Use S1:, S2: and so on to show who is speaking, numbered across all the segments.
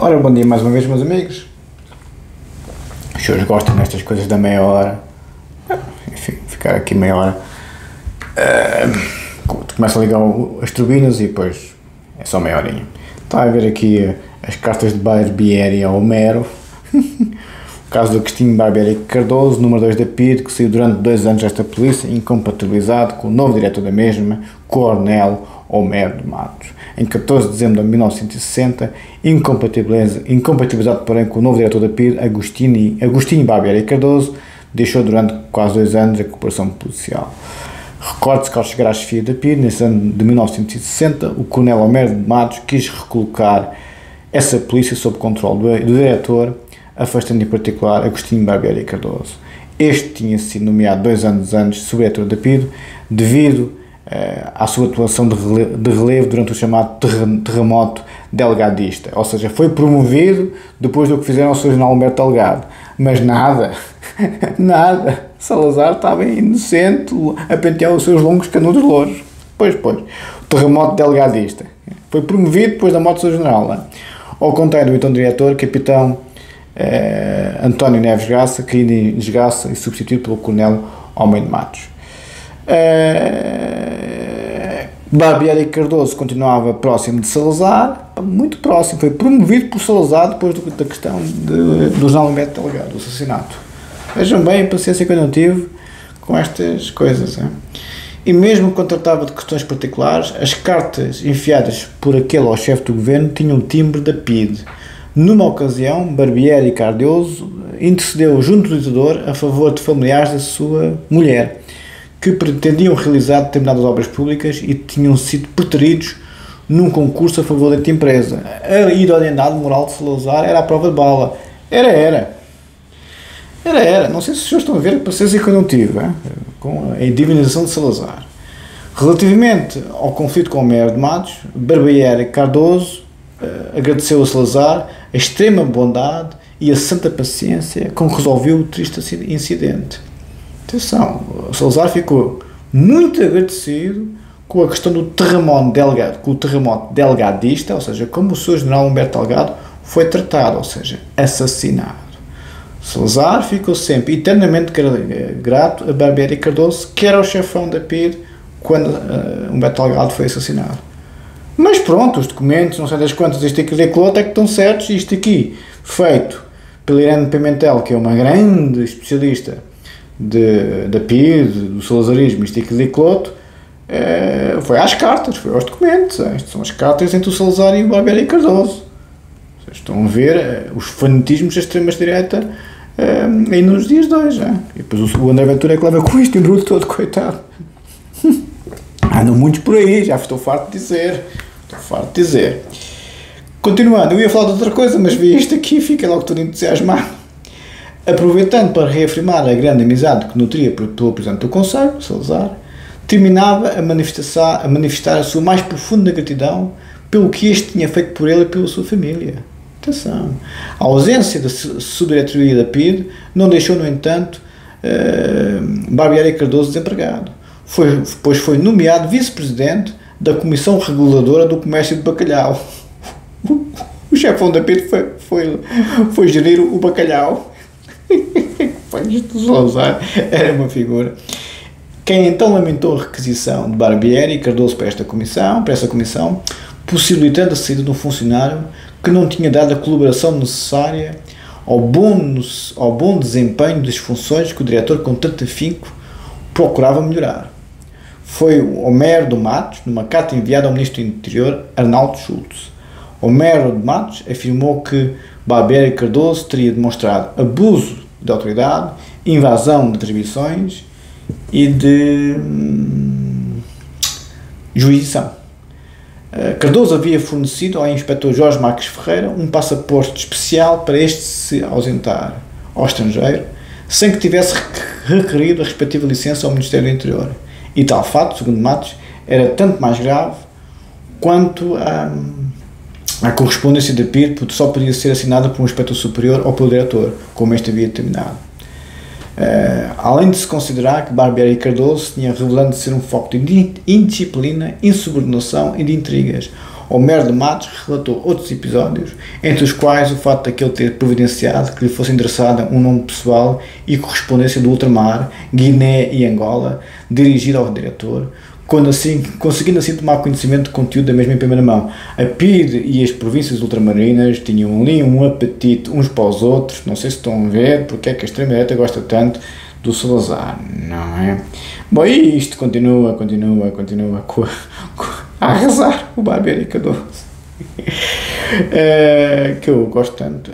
S1: Ora, bom dia mais uma vez, meus amigos. Os senhores gostam destas coisas da meia hora. Enfim, ficar aqui meia hora. Começa a ligar as turbinas e depois é só meia horinha. Está a ver aqui as cartas de Barbieri a Homero. O caso do Agostinho Barbieri Cardoso, número 2 da PIDE, que saiu durante 2 anos desta polícia, incompatibilizado com o novo diretor da mesma, Coronel Homero de Matos. Em 14 de dezembro de 1960, incompatibilizado, porém, com o novo diretor da PIDE, Agostinho Barbieri Cardoso, deixou durante quase 2 anos a cooperação policial. Recorde-se que ao chegar à chefia da PIDE, nesse ano de 1960, o Coronel Homero de Matos quis recolocar essa polícia sob controle do diretor, afastando em particular Agostinho Barbieri Cardoso. Este tinha sido nomeado 2 anos antes subdiretor da PIDE, devido à sua atuação de relevo durante o chamado terremoto delgadista, ou seja, foi promovido depois do que fizeram ao Sr. General Humberto Delgado, mas nada, Salazar estava inocente a pentear os seus longos canudos louros. Pois, o terremoto delgadista, foi promovido depois da morte do Sr. General, ao contrário do então diretor, capitão António Neves Graça, caído em desgraça e substituído pelo Coronel Homero de Matos. Barbieri Cardoso continuava próximo de Salazar, muito próximo, foi promovido por Salazar depois da questão do General Humberto Delgado, do assassinato. Vejam bem a paciência que eu não tive com estas coisas. E mesmo quando tratava de questões particulares, as cartas enviadas por aquele ao chefe do governo tinham o timbre da PIDE. Numa ocasião, Barbieri Cardoso intercedeu junto do ditador a favor de familiares da sua mulher, que pretendiam realizar determinadas obras públicas e tinham sido preteridos num concurso a favor da empresa. A idoneidade moral de Salazar era a prova de bala. Era. Não sei se os senhores estão a ver a paciência que eu não tive com a divinização de Salazar. Relativamente ao conflito com Homero de Matos, Barbieri Cardoso agradeceu a Salazar a extrema bondade e a santa paciência com que resolveu o triste incidente. Atenção, o Salazar ficou muito agradecido com a questão do terremoto delgadista, ou seja, como o Sr. General Humberto Delgado foi tratado, ou seja, assassinado. Salazar ficou sempre eternamente grato a Barbieri Cardoso, que era o chefão da PIDE quando Humberto Delgado foi assassinado. Mas pronto, os documentos, não sei das quantas, isto aqui daquilo é que estão certos, isto aqui, feito pela Irene Pimentel, que é uma grande especialista da PIDE, do salazarismo, isto aqui daquilo, foi às cartas, foi aos documentos. Estas são as cartas entre o Salazar e o Barbieri Cardoso. Vocês estão a ver os fanatismos da extrema-direita ainda nos dias de hoje. E depois o André Ventura é que leva com isto e o bruto todo, coitado. Andam muitos por aí, já estou farto de dizer. Continuando, eu ia falar de outra coisa, mas vi isto aqui e fiquei logo todo entusiasmado. Aproveitando para reafirmar a grande amizade que nutria pelo Presidente do Conselho, Salazar, terminava a manifestar a sua mais profunda gratidão pelo que este tinha feito por ele e pela sua família. Atenção! A ausência da subdiretoria da PIDE não deixou, no entanto, Barbieri Cardoso desempregado, pois foi nomeado vice-presidente da Comissão Reguladora do Comércio de Bacalhau. O chefão da PIDE foi gerir o bacalhau. Isto Salazar era uma figura. Quem então lamentou a requisição de Barbieri Cardoso para essa comissão, possibilitando a saída de um funcionário que não tinha dado a colaboração necessária ao bom desempenho das funções que o diretor com tanto afinco procurava melhorar. Foi Homero de Matos, numa carta enviada ao Ministro do Interior, Arnaldo Schultz. Homero de Matos afirmou que Barbieri Cardoso teria demonstrado abuso de autoridade, invasão de atribuições e de jurisdição. Cardoso havia fornecido ao inspetor Jorge Marques Ferreira um passaporte especial para este se ausentar ao estrangeiro, sem que tivesse requerido a respectiva licença ao Ministério do Interior. E tal fato, segundo Matos, era tanto mais grave quanto a correspondência da PIDE só podia ser assinada por um inspetor superior ou pelo diretor, como este havia determinado. Além de se considerar que Barbieri Cardoso tinha revelado ser um foco de indisciplina, insubordinação e de intrigas. Homero de Matos relatou outros episódios, entre os quais o facto daquele ter providenciado que lhe fosse endereçado um nome pessoal e correspondência do ultramar, Guiné e Angola, dirigido ao diretor, conseguindo assim tomar conhecimento do conteúdo da mesma em primeira mão. A PIDE e as províncias ultramarinas tinham ali um apetite uns para os outros, não sei se estão a ver porque é que a extrema-direita gosta tanto do Salazar, não é? Bom, e isto continua a arrasar o Barbieri Cardoso, que eu gosto tanto.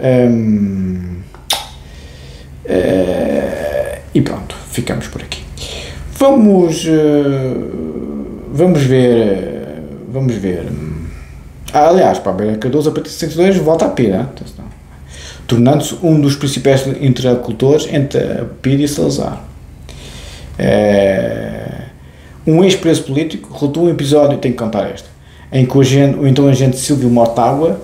S1: E pronto, ficamos por aqui. Vamos ver. Aliás, Barbieri Cardoso, a partir de 62, volta a PIDE, tornando-se um dos principais interlocutores entre a PIDE e Salazar. Um ex-preso político relatou um episódio, tenho que contar esta, em que o então agente Silvio Mortágua,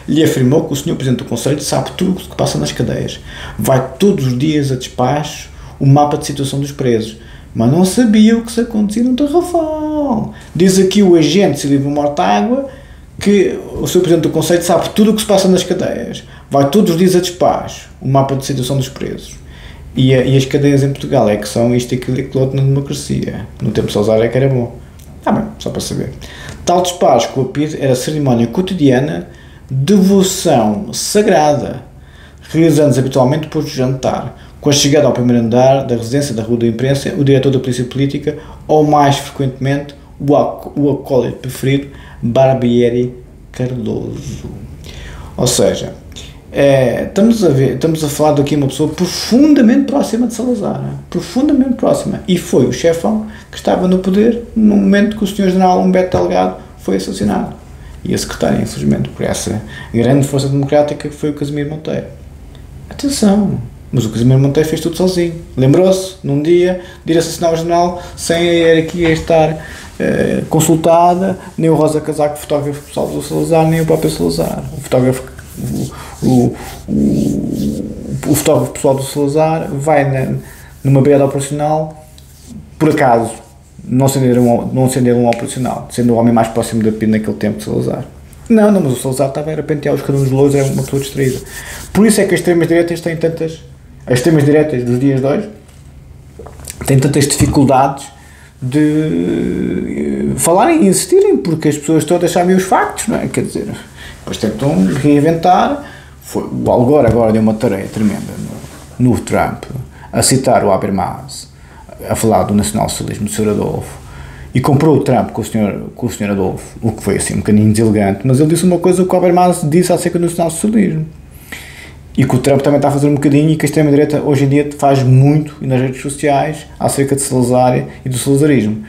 S1: lhe afirmou que o senhor Presidente do Conselho sabe tudo o que passa nas cadeias, vai todos os dias a despacho o mapa de situação dos presos, mas não sabia o que se acontecia no Tarrafal. Diz aqui o agente Silvio Mortágua que o senhor Presidente do Conselho sabe tudo o que se passa nas cadeias, vai todos os dias a despacho o mapa de situação dos presos. E as cadeias em Portugal é que são isto, aquilo e aquilo outro na democracia. No tempo de Salazar é que era bom. Bem, só para saber. Tal despacho com a PIDE era cerimónia cotidiana, devoção sagrada, realizando-se habitualmente depois do jantar, com a chegada ao primeiro andar da residência da Rua da Imprensa, o diretor da Polícia Política, ou mais frequentemente, o acólito preferido, Barbieri Cardoso. Ou seja, estamos a falar daqui de uma pessoa profundamente próxima de Salazar, profundamente próxima, e foi o chefão que estava no poder no momento que o Sr. General Humberto Delgado foi assassinado, e a secretária, infelizmente, por essa grande força democrática que foi o Casimiro Monteiro. Atenção, mas o Casimiro Monteiro fez tudo sozinho, lembrou-se num dia de ir assassinar o general sem a hierarquia estar consultada, nem o Rosa Casaco, fotógrafo pessoal do Salazar, nem o próprio Salazar. O fotógrafo pessoal do Salazar vai numa brigada operacional, por acaso não acenderam um operacional, sendo o homem mais próximo da PIDE naquele tempo de Salazar. Não, mas o Salazar estava a pentear os cabelos de louros, era uma pessoa distraída. Por isso é que as extremas-direitas têm tantas, as extremas-direitas dos dias de hoje têm tantas dificuldades de falarem e insistirem, porque as pessoas todas sabem os factos, não é? Quer dizer, depois tentam reinventar. O Al Gore agora deu uma tarefa tremenda no Trump, a citar o Habermas, a falar do nacional-socialismo do Sr. Adolfo, e comprou o Trump com o Sr. Adolfo, o que foi assim um bocadinho deselegante, mas ele disse uma coisa que o Habermas disse acerca do nacional-socialismo, e que o Trump também está a fazer um bocadinho, e que a extrema-direita hoje em dia faz muito nas redes sociais acerca de Salazar e do salazarismo.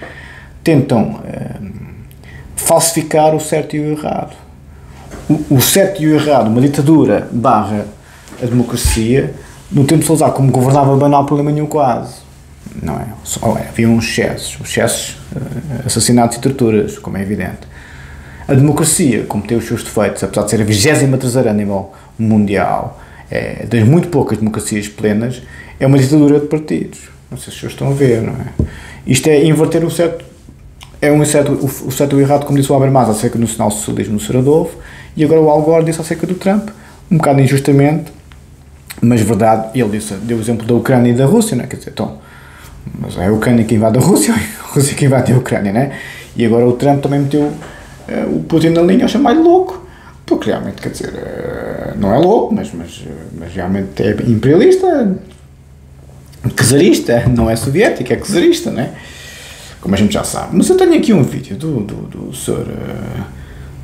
S1: Tentam falsificar o certo e o errado. O certo e o errado, uma ditadura barra a democracia, no tempo de Salazar, como governava bem, não há problema nenhum quase. Não é? Havia uns excessos, assassinatos e torturas, como é evidente. A democracia, como tem os seus defeitos, apesar de ser a 23ª a nível mundial, das muito poucas democracias plenas, é uma ditadura de partidos. Não sei se vocês estão a ver, não é? Isto é inverter o certo e o errado, como disse o Habermas acerca do nacional-socialismo do Sr. Adolfo, e agora o Al Gore disse acerca do Trump, um bocado injustamente, mas verdade, ele deu o exemplo da Ucrânia e da Rússia, não é? Quer dizer, então, mas é a Ucrânia que invade a Rússia, a Rússia que invade a Ucrânia, não é? E agora o Trump também meteu o Putin na linha, ao chamar-lhe louco, porque realmente, quer dizer, não é louco, mas realmente é imperialista, czarista, não é soviético, é czarista, não é? Como a gente já sabe. Mas eu tenho aqui um vídeo do Sr.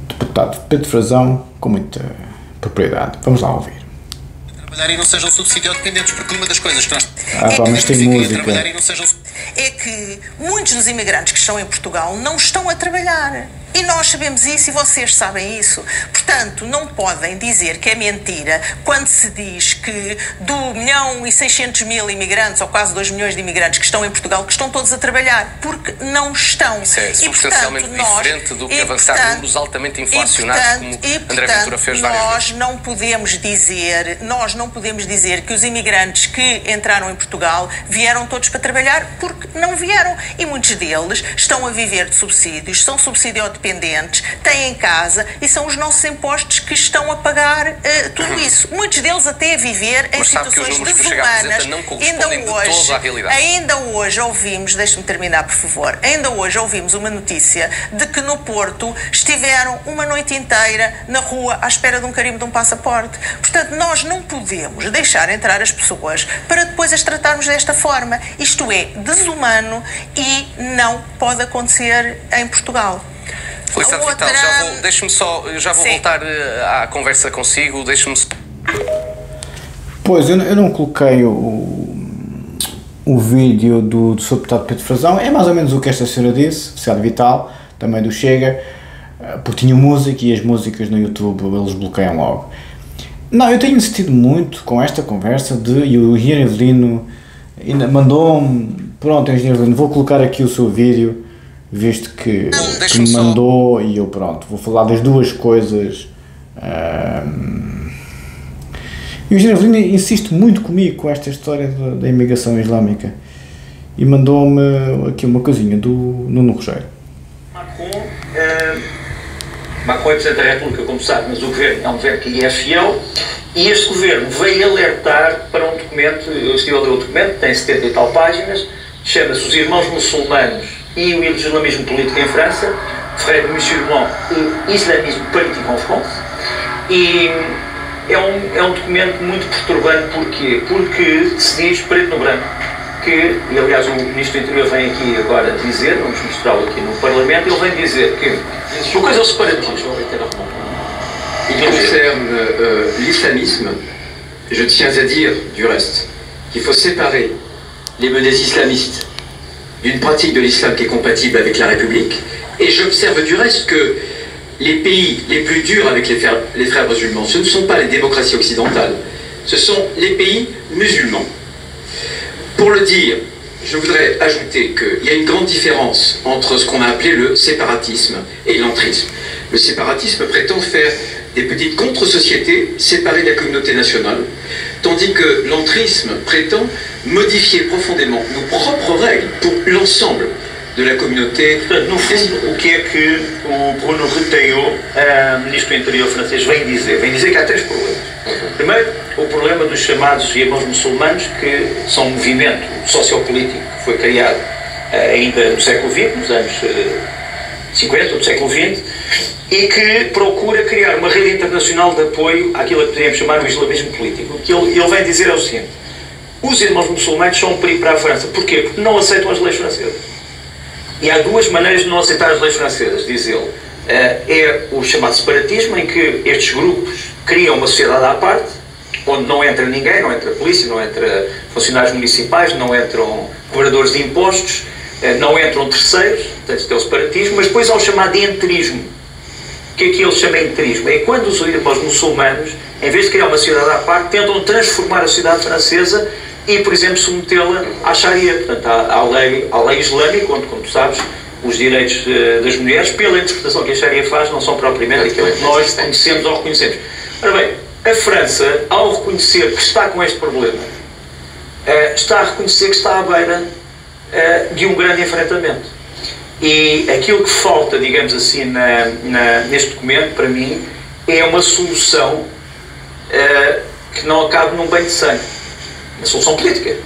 S1: Deputado Pedro Frazão, com muita propriedade. Vamos lá ouvir.
S2: Trabalhar e não sejam subsidiodependentes, porque uma das coisas que nós...
S1: mas tem música.
S2: É que muitos dos imigrantes que estão em Portugal não estão a trabalhar.
S3: E nós sabemos isso e vocês sabem isso. Portanto, não podem dizer que é mentira quando se diz que do 1.600.000 imigrantes, ou quase 2 milhões de imigrantes que estão em Portugal, que estão todos a trabalhar, porque não estão.
S4: Isso é substancialmente diferente do que avançar números altamente inflacionados, como André Ventura fez várias vezes.
S3: Nós não podemos dizer que os imigrantes que entraram em Portugal vieram todos para trabalhar, porque não vieram. E muitos deles estão a viver de subsídios, são subsidiodependentes, têm casa e são os nossos impostos que estão a pagar tudo isso. Muitos deles até a viver em situações desumanas. Ainda hoje ouvimos, deixe-me terminar por favor, ainda hoje ouvimos uma notícia de que no Porto estiveram uma noite inteira na rua à espera de um carimbo de um passaporte. Portanto, nós não podemos deixar entrar as pessoas para depois as tratarmos desta forma. Isto é desumano e não pode acontecer em Portugal.
S4: Felicidade Vital, já vou voltar à conversa consigo, deixe-me...
S1: Pois, eu não coloquei o vídeo do Sr. Deputado Pedro Frazão, é mais ou menos o que esta senhora disse, Felicidade Vital, também do Chega, porque tinha música e as músicas no YouTube eles bloqueiam logo. Não, eu tenho insistido muito com esta conversa e o Engenheiro Evelino ainda mandou-me, pronto, Engenheiro Evelino, vou colocar aqui o seu vídeo, visto que me mandou, e eu pronto, vou falar das duas coisas. E o Engenheiro Evelino insiste muito comigo com esta história da imigração islâmica e mandou-me aqui uma coisinha do Nuno Rogério.
S5: Macron é Presidente da República, como sabe, mas o governo é um governo que lhe é fiel, e este governo veio alertar para um documento, eu estive a ler o documento, tem 70 e tal páginas, chama-se Os Irmãos Muçulmanos e o Islamismo Político em França, Frères musulmans e Islamisme Politique en France, e é um documento muito perturbante. Porquê? Porque se diz preto no branco que, e aliás o Ministro do Interior vem aqui agora dizer, vamos mostrá-lo aqui no Parlamento, ele vem dizer que o que é o separatismo?
S6: Il concerne l'islamisme. Je tiens à dire, du reste, qu'il faut séparer les menées islamistes d'une pratique de l'islam qui est compatible avec la République. Et j'observe du reste que les pays les plus durs avec les frères musulmans, ce ne sont pas les démocraties occidentales, ce sont les pays musulmans. Pour le dire, je voudrais ajouter qu'il y a une grande différence entre ce qu'on a appelé le séparatisme et l'entrisme. Le séparatisme prétend faire des petites contre-sociétés séparées de la communauté nationale, tandis que l'entrisme prétend modifier profondément nos propres règles pour l'ensemble de la communauté.
S5: Portanto, no fundo, o que é que o Bruno Retailleau, Ministro do Interior francês, vem dizer? Vem dizer que há três problemas. Primeiro, o problema dos chamados irmãos muçulmanos, que são um movimento sociopolítico que foi criado ainda no século XX, nos anos 50 do século XX, e que procura criar uma rede internacional de apoio àquilo que poderíamos chamar o islamismo político. O que ele vem dizer é o seguinte: os irmãos muçulmanos são um perigo para a França. Porquê? Porque não aceitam as leis francesas. E há duas maneiras de não aceitar as leis francesas, diz ele. É o chamado separatismo, em que estes grupos criam uma sociedade à parte, onde não entra ninguém, não entra a polícia, não entra funcionários municipais, não entram cobradores de impostos, não entram terceiros, portanto isto é o separatismo, mas depois há o chamado entrismo. O que é que ele chama de entrismo? É quando os irmãos muçulmanos, em vez de criar uma sociedade à parte, tentam transformar a sociedade francesa e, por exemplo, submetê-la à Sharia, portanto à lei islâmica, onde, como tu sabes, os direitos das mulheres, pela interpretação que a Sharia faz, não são propriamente aquilo que nós conhecemos ou reconhecemos. Ora bem, a França, ao reconhecer que está com este problema, está a reconhecer que está à beira de um grande enfrentamento. E aquilo que falta, digamos assim, neste documento, para mim, é uma solução que não acabe num banho de sangue. Uma solução política,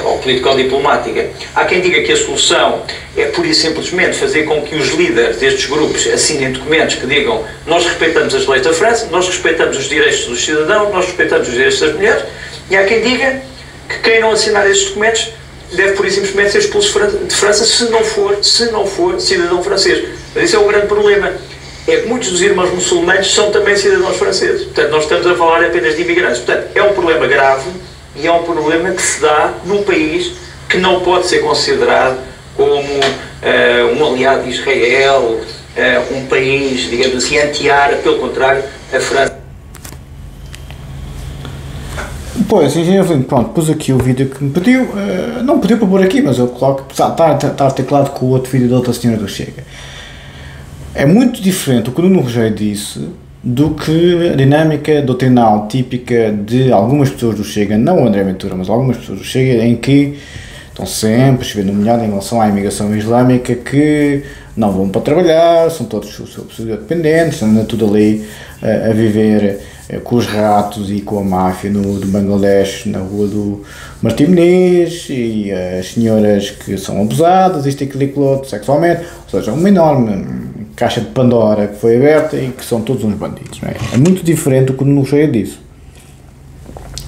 S5: ou político-diplomática. Há quem diga que a solução é pura e simplesmente fazer com que os líderes destes grupos assinem documentos que digam: nós respeitamos as leis da França, nós respeitamos os direitos dos cidadãos, nós respeitamos os direitos das mulheres. E há quem diga que quem não assinar estes documentos deve pura e simplesmente ser expulso de França se não for cidadão francês. Mas isso é um grande problema. É que muitos dos irmãos muçulmanos são também cidadãos franceses. Portanto, nós estamos a falar apenas de imigrantes. Portanto, é um problema grave e é um problema que se dá num país que não pode ser considerado como um aliado de Israel, um país, digamos assim, anti-árabe, pelo contrário, a França.
S1: Pois, engenheiro Avelino, pronto, pus aqui o vídeo que me pediu, não pediu para pôr aqui, mas eu coloco, está articulado com o outro vídeo da outra senhora do Chega. É muito diferente o que o Nuno Rogério disse do que a dinâmica doutrinal típica de algumas pessoas do Chega, não o André Ventura, mas algumas pessoas do Chega, em que estão sempre chovendo molhado em relação à imigração islâmica, que não vão para trabalhar, são todos dependentes, andam tudo ali a viver com os ratos e com a máfia do Bangladesh na rua do Martim Moniz, e as senhoras que são abusadas, isto, aquilo e aquilo outro, sexualmente, ou seja, uma enorme caixa de Pandora que foi aberta e que são todos uns bandidos. Não é? É muito diferente do que o Nuno Rogério disse.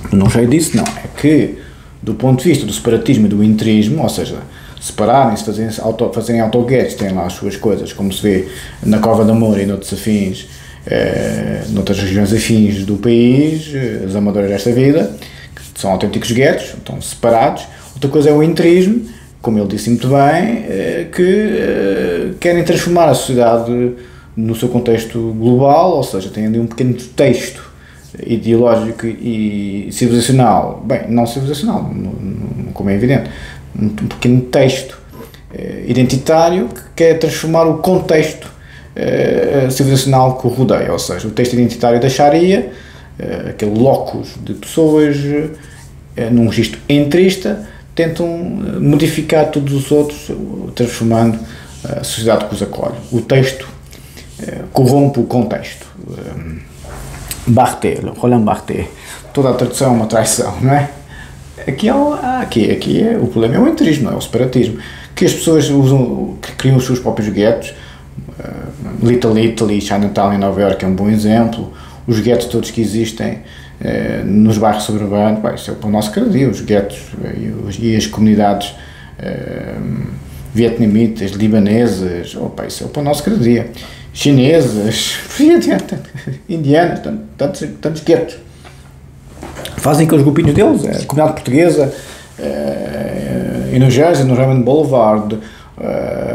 S1: O Nuno Rogério disse não, é que do ponto de vista do separatismo e do interismo, ou seja, separarem-se, fazerem autoguetes, têm lá as suas coisas, como se vê na Cova da Moura e noutros afins, noutras regiões afins do país, as amadoras desta vida, que são autênticos guetos, estão separados. Outra coisa é o interismo, como ele disse muito bem, que querem transformar a sociedade no seu contexto global, ou seja, têm ali um pequeno texto ideológico e civilizacional, bem, não civilizacional, como é evidente, um pequeno texto identitário que quer transformar o contexto civilizacional que o rodeia, ou seja, o texto identitário da Sharia, aquele locus de pessoas num registro entrista, tentam modificar todos os outros, transformando a sociedade que os acolhe. O texto corrompe o contexto. Barthes, Roland Barthes, toda a tradução é uma traição, não é? Aqui o problema é o interismo, é o separatismo, que as pessoas usam, que criam os seus próprios guetos. Little Italy, Chinatown em Nova Iorque é um bom exemplo. Os guetos todos que existem nos bairros suburbanos, isso é para o nosso cada dia, os guetos e as comunidades vietnamitas, libanesas, isso é para o nosso cada dia. Chinesas, indianas, tantos guetos. Fazem aqueles grupinhos deles, a comunidade portuguesa, em New Jersey, no Raymond Boulevard,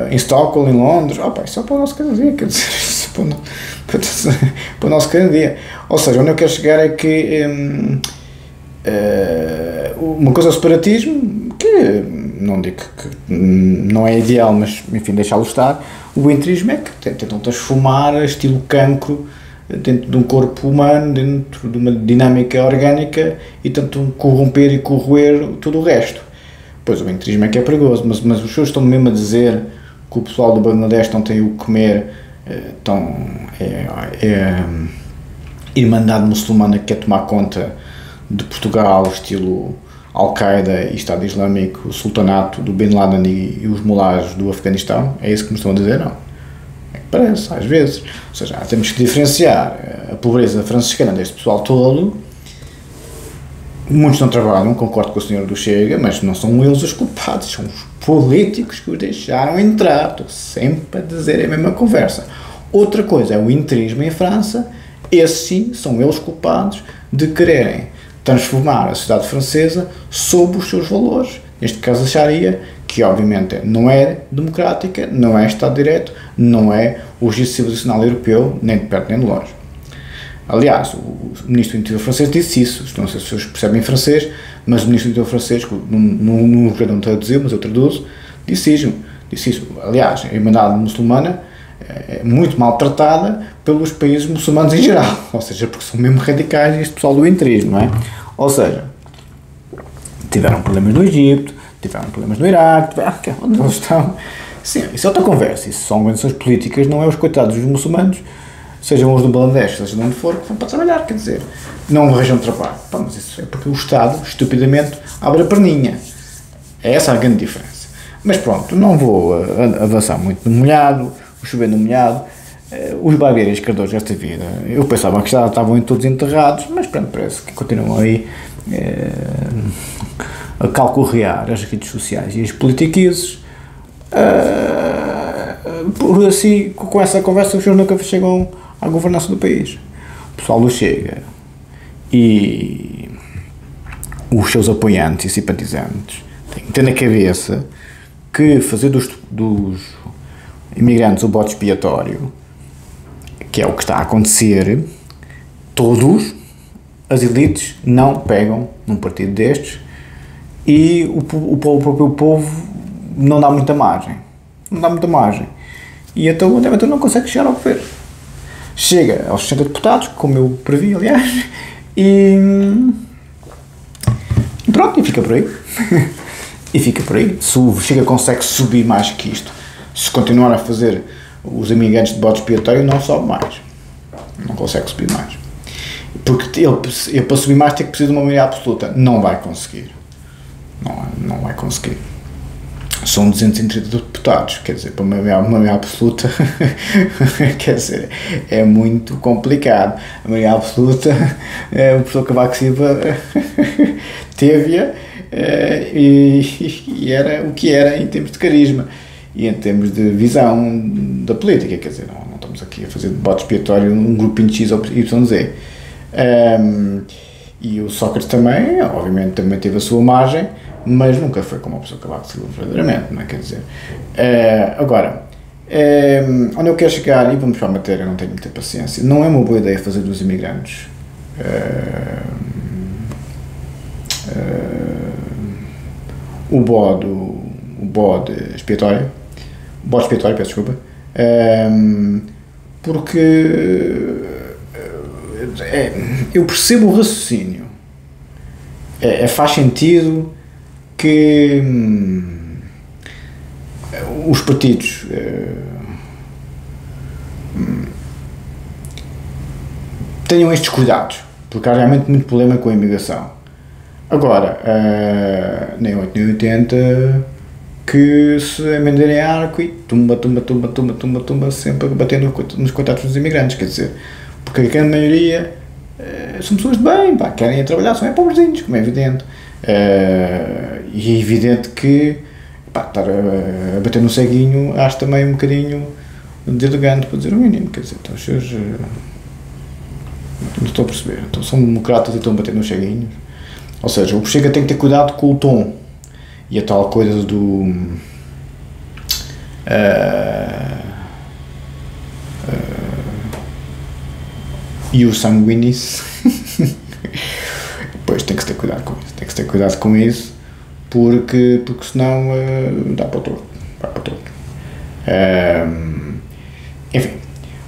S1: em Stockholm, em Londres, isso é para o nosso cada dia, quer dizer, isso é para o nosso cada dia. Ou seja, onde eu quero chegar é que uma coisa é o separatismo, que não digo que não é ideal, mas enfim, deixá-lo estar. O interismo é que tentam transformar estilo cancro dentro de um corpo humano, dentro de uma dinâmica orgânica, e tentam corromper e corroer todo o resto. Pois o interismo é que é perigoso, mas as pessoas estão mesmo a dizer que o pessoal do Bangladesh não tem o que comer, Irmandade Muçulmana que quer tomar conta de Portugal, estilo Al-Qaeda e Estado Islâmico, o sultanato do Bin Laden e os mulás do Afeganistão. É isso que me estão a dizer? Não. É que parece, às vezes. Ou seja, temos que diferenciar a pobreza franciscana deste pessoal todo. Muitos não trabalham, concordo com o senhor do Chega, mas não são eles os culpados, são os políticos que os deixaram entrar. Estou sempre a dizer a mesma conversa. Outra coisa é o interismo em França. Esses sim são eles culpados de quererem transformar a sociedade francesa sob os seus valores. Neste caso a Sharia, que obviamente não é democrática, não é Estado de Direito, não é o registro civilizacional europeu, nem de perto nem de longe. Aliás, o ministro do Interior francês disse isso, não sei se vocês percebem em francês, mas o ministro do Interior francês, não traduziu, mas eu traduzo, disse isso. Aliás, a Irmandade Muçulmana é muito maltratada pelos países muçulmanos em geral, ou seja, porque são mesmo radicais este pessoal do interismo, não é? Ou seja, tiveram problemas no Egito, tiveram problemas no Iraque, onde eles estão. Sim, isso é outra conversa, isso são organizações políticas, não é os coitados dos muçulmanos, sejam os do Bangladesh, seja de onde for, que vão para trabalhar, quer dizer, não arranjam trabalho. Mas isso é porque o Estado, estupidamente, abre a perninha. É essa a grande diferença. Mas pronto, não vou avançar muito no molhado, chover no molhado. Os Barbeiros Cardoso desta vida, eu pensava que já estavam todos enterrados, mas pronto, parece que continuam aí a calcorrear as redes sociais e as politiquices. Por assim, com essa conversa, os senhores nunca chegam à governança do país. O pessoal do Chega e os seus apoiantes e simpatizantes têm que ter na cabeça que fazer imigrantes o bode expiatório, que é o que está a acontecer, todos as elites não pegam num partido destes e o próprio povo não dá muita margem. Não dá muita margem. E então o André Ventura não consegue chegar ao governo. Chega aos 60 deputados, como eu previ, aliás, e pronto, e fica por aí. E fica por aí. Se o Chega consegue subir mais que isto, se continuar a fazer os imigrantes de bode expiatório, não sobe mais. Não consegue subir mais. Porque ele para subir mais tem que precisar de uma maioria absoluta. Não vai conseguir. Não vai conseguir. São 230 deputados, quer dizer, para uma maioria absoluta, quer dizer, é muito complicado. A maioria absoluta, o professor Cavaco Silva teve-a e era o que era em termos de carisma e em termos de visão da política, quer dizer, não estamos aqui a fazer debate expiatório num grupinho de X ou Y/Z. E o Sócrates também, obviamente, também teve a sua margem, mas nunca foi como a pessoa Cavaco Silva, verdadeiramente, não é? Quer dizer, agora, onde eu quero chegar, e vamos para a matéria, não tenho muita paciência, não é uma boa ideia fazer dos imigrantes o bode expiatório, peço desculpa, porque eu percebo o raciocínio, faz sentido que os partidos tenham estes cuidados, porque há realmente muito problema com a imigração. Agora, nem 8 nem 80 que se emenderem arco e tumba, sempre batendo nos coitados dos imigrantes, quer dizer, porque a grande maioria são pessoas de bem, pá, querem ir trabalhar, são pobrezinhos, como é evidente. E é evidente que estar a bater no ceguinho acho também um bocadinho deselegante, para dizer o mínimo, quer dizer, então os seus não estou a perceber, então são democratas e estão a bater nos ceguinhos, ou seja, o Chega tem que ter cuidado com o tom e a tal coisa do e o sanguíneos. Pois tem que se ter cuidado com isso, porque senão dá para o todo. Enfim,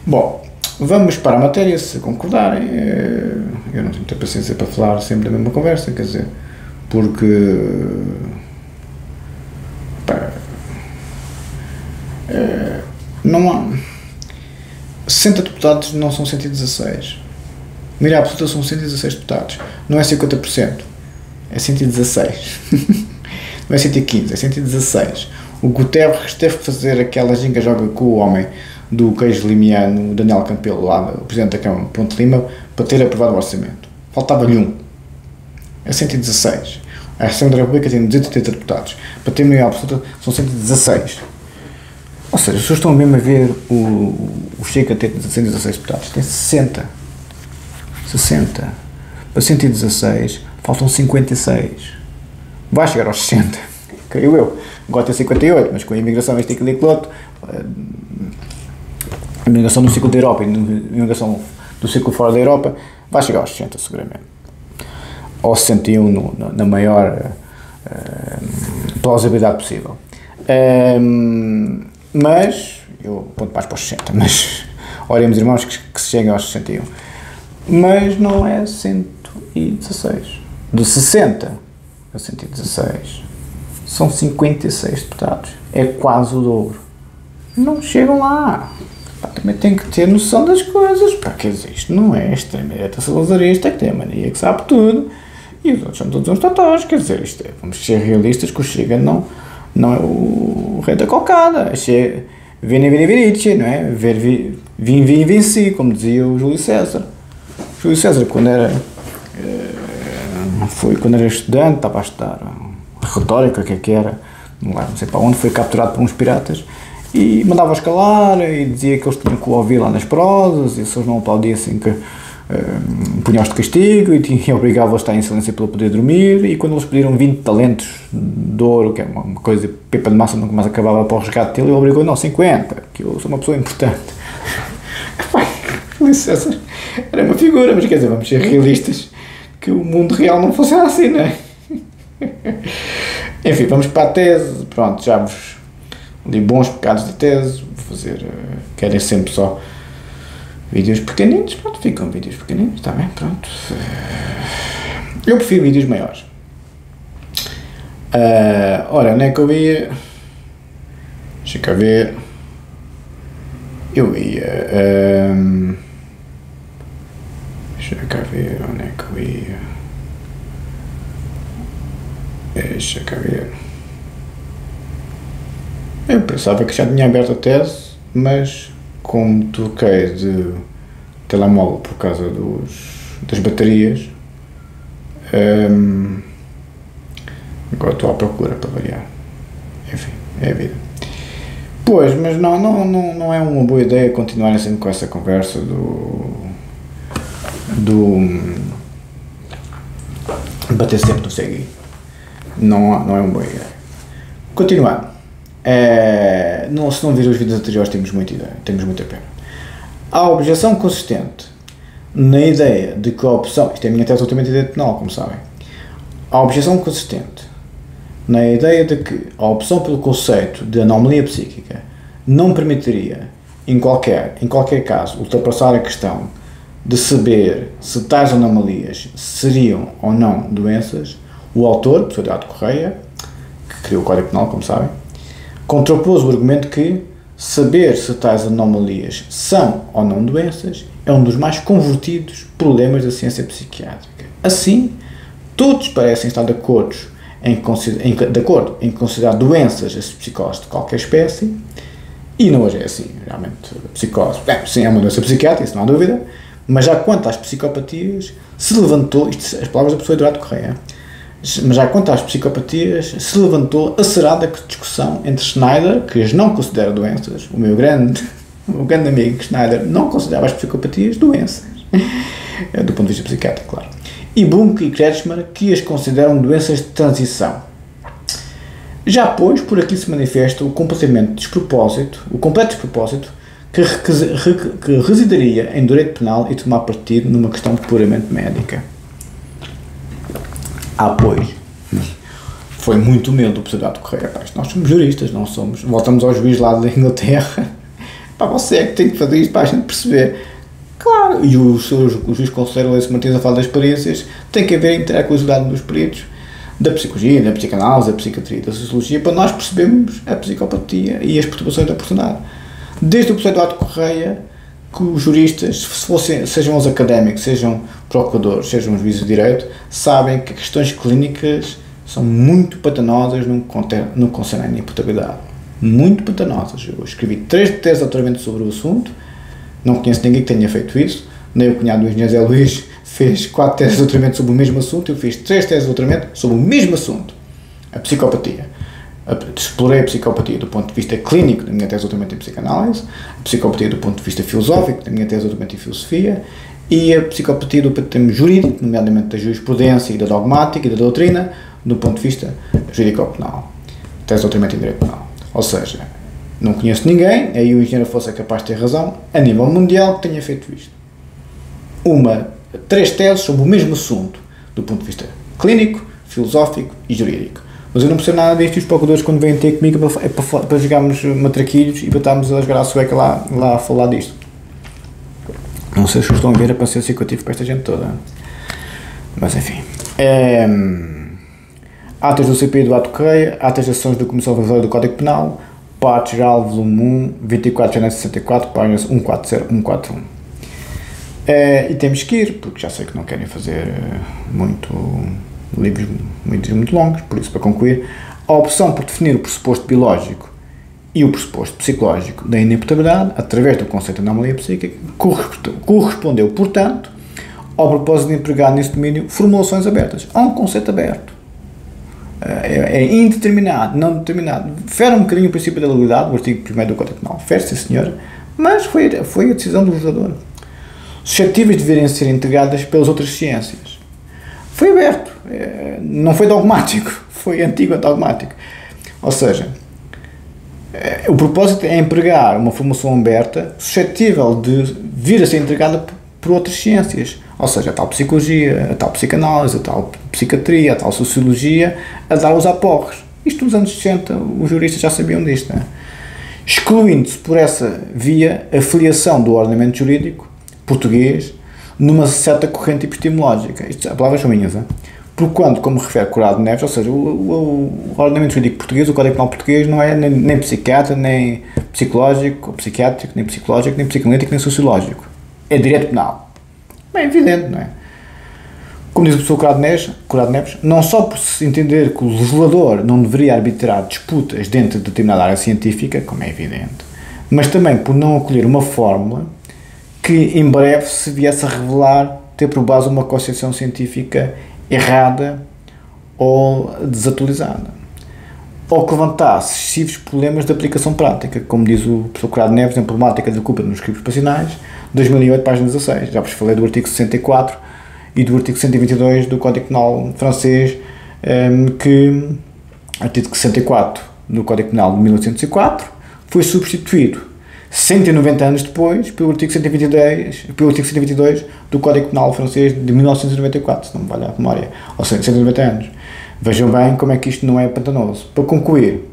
S1: bom, vamos para a matéria, se concordarem. Eu não tenho muita paciência para falar sempre da mesma conversa, quer dizer, porque não há 60 deputados, não são 116. A maioria absoluta são 116 deputados, não é 50%, é 116. Não é 115, é 116. O Guterres teve que fazer aquela ginga-joga com o homem do queijo limiano, o Daniel Campelo, lá, o Presidente da Câmara de Ponte Lima, para ter aprovado o orçamento. Faltava-lhe um. É 116. A Assembleia da República tem 280 deputados. Para ter maioria absoluta são 116. Ou seja, as pessoas estão mesmo a ver o Chega ter 116 deputados. Tem 60. Para 116 faltam 56. Vai chegar aos 60, creio eu. Agora tem 58, mas com a imigração este aquilo e aquilo outro, a imigração do ciclo da Europa e a imigração do ciclo fora da Europa, vai chegar aos 60 seguramente. Ou 61 na maior plausibilidade possível. Mas, eu ponto mais para os 60, mas oremos, irmãos, que se cheguem aos 61. Mas não é 116. De 60 a 116 são 56 deputados. É quase o dobro. Não chegam lá. Também tem que ter noção das coisas. Quer dizer, isto não é extrema-direita salazarista, que tem a mania que sabe tudo. E os outros são todos uns totós. Quer dizer, isto vamos ser realistas, que o Chega não é o rei da cocada. Vini, não é? Vim, venci, como dizia o Júlio César. Júlio César, quando era estudante, estava a estudar retórica, o que era, não sei para onde, foi capturado por uns piratas e mandava escalar e dizia que eles tinham que o ouvir lá nas prosas e se eles não aplaudissem que punhos de castigo e obrigava-os a estar em silêncio para poder dormir, e quando eles pediram 20 talentos de ouro, que é uma coisa, pepa de massa nunca mais acabava para o resgate dele, ele obrigou, não, 50, que eu sou uma pessoa importante. Licença, era uma figura, mas quer dizer, vamos ser realistas, que o mundo real não funciona assim, não é? Enfim, vamos para a tese. Pronto, já vos li bons pecados da tese. Vou fazer, querem sempre só vídeos pequeninos, pronto, ficam vídeos pequeninos, está bem, pronto. Eu prefiro vídeos maiores. Ora, onde é que eu ia? Deixa cá ver. Eu ia... deixa cá ver onde é que eu ia. Deixa cá ver. Eu pensava que já tinha aberto a tese, mas como troquei de telemóvel por causa das baterias, agora estou à procura para variar. Enfim, é a vida. Pois, mas não é uma boa ideia continuarem sempre com essa conversa bater sempre no segui. Não é uma boa ideia. Continuando. Se não vir os vídeos anteriores, temos muita pena. Há objeção consistente na ideia de que a opção... Isto é a minha tese altamente direito penal, como sabem. Há objeção consistente na ideia de que a opção pelo conceito de anomalia psíquica não permitiria, em qualquer caso, ultrapassar a questão de saber se tais anomalias seriam ou não doenças. O autor, o professor Eduardo Correia, que criou o Código Penal, como sabem, contrapôs o argumento que saber se tais anomalias são ou não doenças é um dos mais convertidos problemas da ciência psiquiátrica. Assim, todos parecem estar de acordo em considerar doenças as psicoses de qualquer espécie, e não hoje é assim, realmente, a psicose, sim, é uma doença psiquiátrica, isso não há dúvida, mas já quanto às psicopatias, se levantou, isto, as palavras do professor Eduardo Correia, mas já quanto às psicopatias, se levantou acerada discussão entre Schneider, que as não considera doenças, o meu grande amigo Schneider não considerava as psicopatias doenças, do ponto de vista psiquiátrico, claro, e Bunke e Kretschmer, que as consideram doenças de transição. Já, pois, por aqui se manifesta o completo despropósito que residiria em direito penal e tomar partido numa questão puramente médica. Pois, foi muito humilde o professor Eduardo Correia. Nós somos juristas, não somos. Voltamos ao juiz lá da Inglaterra. Você é que tem que fazer isto para a gente perceber. Claro, e o juiz conselheiro Lourenço Martins a falar das experiências, tem que haver intercausalidade dos peritos, da psicologia, da psicanálise, da psiquiatria, da sociologia, para nós percebermos a psicopatia e as perturbações da personalidade. Desde o professor Eduardo Correia, que os juristas, sejam os académicos, sejam procuradores, sejam os juízes de direito, sabem que questões clínicas são muito patanosas no que concerne à imputabilidade. Muito patanosas. Eu escrevi 3 teses de doutoramento sobre o assunto, não conheço ninguém que tenha feito isso, nem o cunhado do engenheiro Zé Luís fez 4 teses de doutoramento sobre o mesmo assunto, eu fiz 3 teses de doutoramento sobre o mesmo assunto, a psicopatia. Explorei a psicopatia do ponto de vista clínico da minha tese de doutoramento em psicanálise, a psicopatia do ponto de vista filosófico da minha tese de doutoramento em filosofia e a psicopatia do ponto de vista jurídico, nomeadamente da jurisprudência e da dogmática e da doutrina, do ponto de vista jurídico-penal. Tese de doutoramento em direito penal. Ou seja, não conheço ninguém, aí o engenheiro fosse capaz de ter razão, a nível mundial, que tenha feito isto. 3 teses sobre o mesmo assunto, do ponto de vista clínico, filosófico e jurídico. Mas eu não percebo nada disto e os procuradores, quando vêm ter comigo, é para jogarmos matraquilhos e para estarmos a jogar a sueca lá a falar disto. Não sei se estão a ver a paciência que eu tive para esta gente toda. Mas enfim. Atas do CPI do Ato Correia, atas de ações da Comissão Revisora do Código Penal, parte geral, volume 1, 24 de janeiro de 64, páginas 140, 141. E temos que ir, porque já sei que não querem fazer livros muito longos, por isso, para concluir, a opção por definir o pressuposto biológico e o pressuposto psicológico da inimputabilidade, através do conceito de anomalia psíquica, correspondeu, portanto, ao propósito de empregar nesse domínio formulações abertas. Há um conceito aberto. É indeterminado, não determinado. Fere um bocadinho o princípio da legalidade, o artigo 1º do Código Penal. Fere, sim senhor, mas foi a decisão do legislador. suscetíveis de virem a ser integradas pelas outras ciências. Foi aberto, não foi dogmático, foi antigo dogmático. Ou seja, o propósito é empregar uma formação aberta suscetível de vir a ser integrada por outras ciências. Ou seja, a tal psicologia, a tal psicanálise, a tal psiquiatria, a tal sociologia, a dar os aporres. Isto nos anos 60, os juristas já sabiam disto, não é? Excluindo-se por essa via a filiação do ordenamento jurídico português numa certa corrente epistemológica. Isto, as palavras são minhas, porquanto, como refere Curado Neves, ou seja, o ordenamento jurídico português, o Código Penal português, não é nem psiquiatra, nem psicológico, ou psiquiátrico, nem psicológico, nem psicanalítico, nem sociológico. É direito penal. Bem, evidente, não é? Como diz o professor Curado Neves, não só por se entender que o legislador não deveria arbitrar disputas dentro de determinada área científica, como é evidente, mas também por não acolher uma fórmula que em breve se viesse a revelar ter por base uma concepção científica errada ou desatualizada, ou que levantasse excessivos problemas de aplicação prática, como diz o professor Curado Neves em Problemática da Culpa nos Escritos Passionais, 2008, página 16. Já vos falei do artigo 64 e do artigo 122 do Código Penal francês, que artigo 64 do Código Penal de 1804 foi substituído 190 anos depois pelo artigo 122 do Código Penal francês de 1994, se não me falha a memória, ou seja, 190 anos. Vejam bem como é que isto não é pantanoso. Para concluir,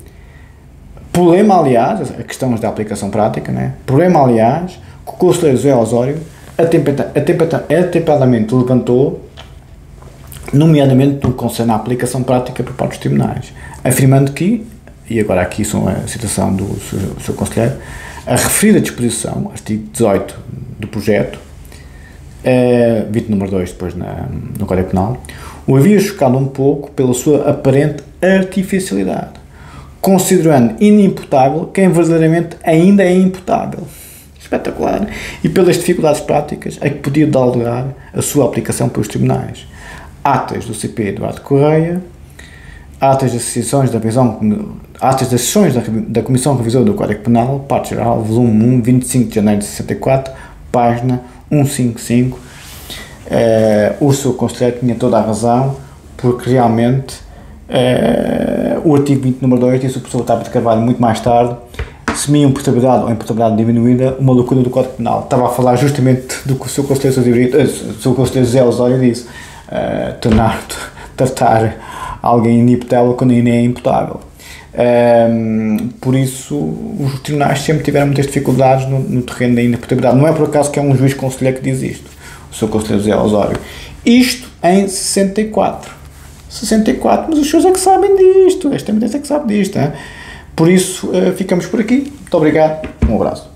S1: problema, aliás, a questão da aplicação prática, né? Problema, aliás, que o conselheiro José Osório atempadamente levantou, nomeadamente no que concerne à aplicação prática por parte dos tribunais, afirmando que, e agora aqui são a citação do seu conselheiro, a referida disposição, artigo 18 do projeto, 20 número 2 depois no Código Penal, o havia chocado um pouco pela sua aparente artificialidade, considerando inimputável quem verdadeiramente ainda é imputável. Espetacular. E pelas dificuldades práticas a que podia dar lugar a sua aplicação pelos tribunais. Atas do CP Eduardo Correia, atas das sessões da Comissão Revisora do Código Penal, parte geral, volume 1, 25 de janeiro de 64, página 155. O seu conselheiro tinha toda a razão, porque realmente o artigo 20, número 2, disse o professor Otávio de Carvalho muito mais tarde, semi-imputabilidade ou imputabilidade diminuída, uma lacuna do Código Penal. Estava a falar justamente do que o seu conselheiro José Osório disse, tratar alguém inimputável quando ainda é imputável. Por isso, os tribunais sempre tiveram muitas dificuldades no terreno da inimputabilidade. Não é por acaso que é um juiz conselheiro que diz isto, o seu conselheiro José Osório. Isto em 64, mas os senhores é que sabem disto, esta eminência é que sabe disto, hein? Por isso, ficamos por aqui. Muito obrigado, um abraço.